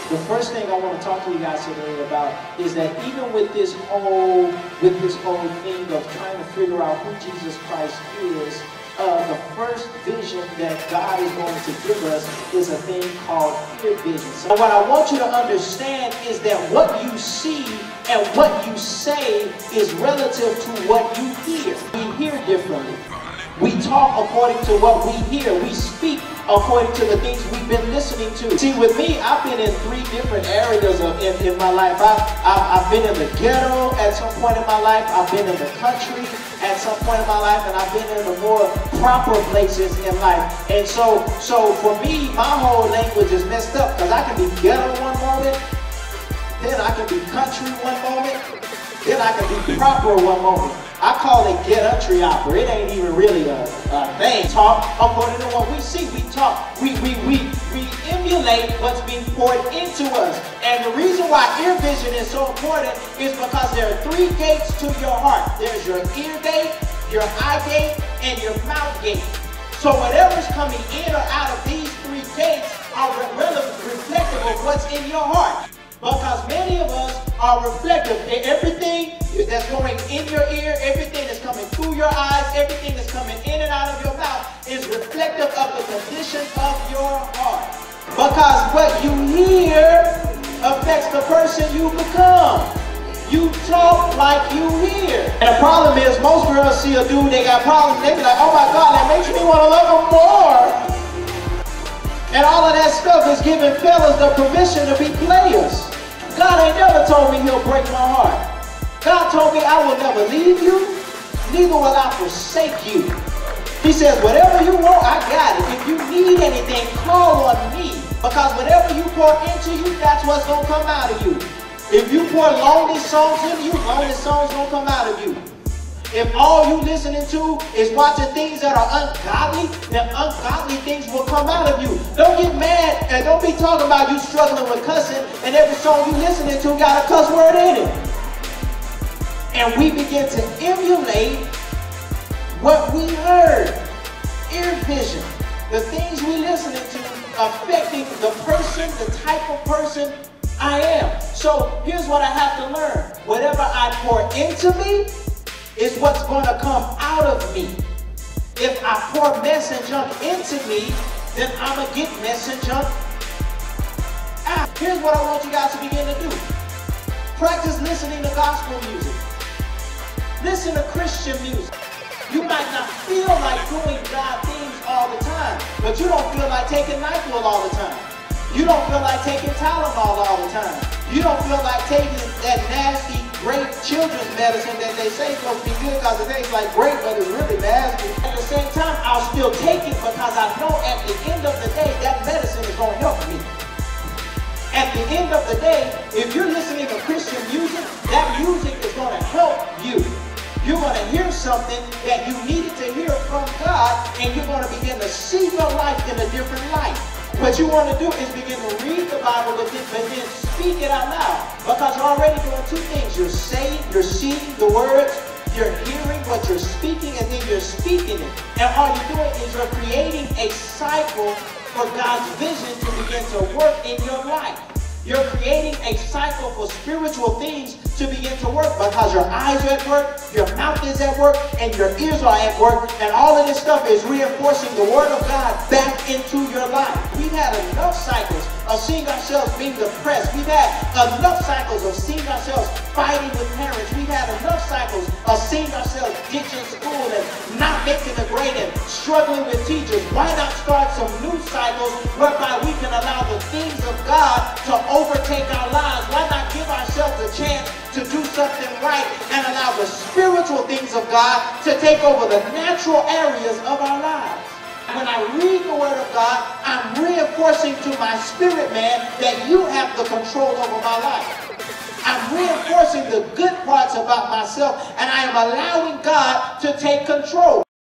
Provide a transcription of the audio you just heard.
The first thing I want to talk to you guys today about is that even with this whole thing of trying to figure out who Jesus Christ is, the first vision that God is going to give us is a thing called ear vision. So what I want you to understand is that what you see and what you say is relative to what you hear. We hear differently. We talk according to what we hear. We speak according to the things we've been listening to. See, with me, I've been in 3 different areas in my life. I've been in the ghetto at some point in my life. I've been in the country at some point in my life, and I've been in the more proper places in life. And so for me, my whole language is messed up because I can be ghetto one moment, then I can be country one moment, then I can be proper one moment. I call it get-country opera. It ain't even really a thing. Talk according to what we see. We talk. We emulate what's being poured into us. And the reason why ear vision is so important is because there are 3 gates to your heart. There's your ear gate, your eye gate, and your mouth gate. So whatever's coming in or out of these 3 gates are reflective of what's in your heart. Because many of us are reflective. Everything that's going in your ear, everything that's coming through your eyes, everything that's coming in and out of your mouth is reflective of the condition of your heart. Because what you hear affects the person you become. You talk like you hear. And the problem is, most girls see a dude, they got problems, they be like, oh my God, that makes me want to love him more. And all of that stuff is giving fellas the permission to be players. God ain't never told me he'll break my heart. God told me I will never leave you, neither will I forsake you. He says, whatever you want, I got it. If you need anything, call on me. Because whatever you pour into you, that's what's going to come out of you. If you pour lonely songs into you, lonely songs going to come out of you. If all you listening to is watching things that are ungodly, then ungodly things will come out of you. Don't get mad and don't be talking about you struggling with cussing and every song you listening to got a cuss word in it. And we begin to emulate what we heard. Ear vision. The things we listening to affecting the person, the type of person I am. So here's what I have to learn. Whatever I pour into me is what's going to come out of me. If I pour mess and junk into me, then I'm going to get mess and junk out. Here's what I want you guys to begin to do. Practice listening to gospel music. Listen to Christian music. You might not feel like doing God things all the time, but you don't feel like taking NyQuil all the time. You don't feel like taking Tylenol all the time. You don't feel like taking that nasty, great children's medicine that they say is supposed to be good because it tastes like grape, but it's really nasty. At the same time, I'll still take it because I know at the end of the day, that medicine is going to help me. At the end of the day, if you're listening to Christian music, that music is going to help you. You're going to hear something that you needed to hear from God, and you're going to begin to see your life in a different light. What you want to do is begin to read the Bible, but then speak it out loud. Because you're already doing 2 things. You're saying, you're seeing the words, you're hearing what you're speaking, and then you're speaking it. And all you're doing is you're creating a cycle for God's vision to begin to work in your life. You're creating a cycle for spiritual things to begin to work because your eyes are at work, your mouth is at work, and your ears are at work, and all of this stuff is reinforcing the Word of God back into your life. We've had enough cycles of seeing ourselves being depressed. We've had enough cycles of seeing ourselves fighting with parents. We've had enough cycles of seeing ourselves ditching school and not making the grade and struggling with teachers. Why not start some new cycles whereby we can allow the things of God to overtake our lives? Why not give ourselves a chance to do something right and allow the spiritual things of God to take over the natural areas of our lives? When I read the Word of God, I'm reinforcing to my spirit man that you have the control over my life. I'm reinforcing the good parts about myself, and I am allowing God to take control.